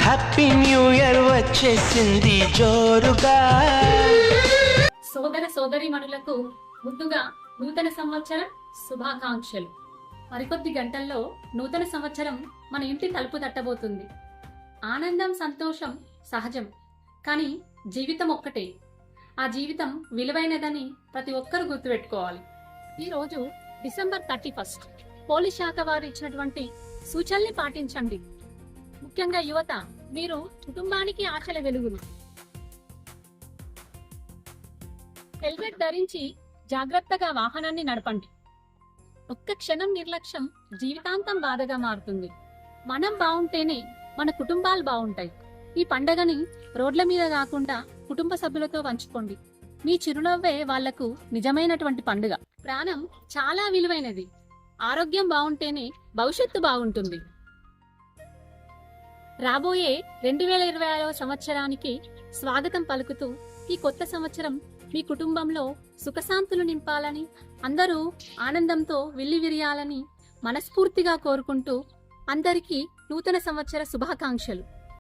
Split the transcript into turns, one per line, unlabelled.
Happy new year వచ్చేసింది జోరుగా.
సోదర సోదరీమణులకు ముందుగా నూతన సంవత్సరం శుభాకాంక్షలు. మరికొద్ది గంటల్లో నూతన సంవత్సరం మన ఇంటి తలుపు తట్టబోతుంది. ఆనందం సంతోషం సహజం, కానీ జీవితం ఒక్కటే. ఆ జీవితం విలువైనదని ప్రతి ఒక్కరూ గుర్తుపెట్టుకోవాలి. ఈరోజు డిసెంబర్ 31. పోలీస్ శాఖ వారు ఇచ్చినటువంటి సూచనల్ని పాటించండి. ముఖ్యంగా యువత, మీరు కుటుంబానికి ఆశల వెలుగులు. హెల్మెట్ ధరించి జాగ్రత్తగా వాహనాన్ని నడపండి. ఒక్క క్షణం నిర్లక్ష్యం జీవితాంతం బాధగా మారుతుంది. మనం బాగుంటేనే మన కుటుంబాలు బాగుంటాయి. ఈ పండగని రోడ్ల మీద కాకుండా కుటుంబ సభ్యులతో పంచుకోండి. మీ చిరునవ్వే వాళ్లకు నిజమైనటువంటి పండుగ. ప్రాణం చాలా విలువైనది. ఆరోగ్యం బాగుంటేనే భవిష్యత్తు బాగుంటుంది. రాబోయే 2026వ సంవత్సరానికి స్వాగతం పలుకుతూ ఈ కొత్త సంవత్సరం మీ కుటుంబంలో సుఖశాంతులు నింపాలని, అందరూ ఆనందంతో విల్లివిరియాలని మనస్ఫూర్తిగా కోరుకుంటూ అందరికీ నూతన సంవత్సర శుభాకాంక్షలు.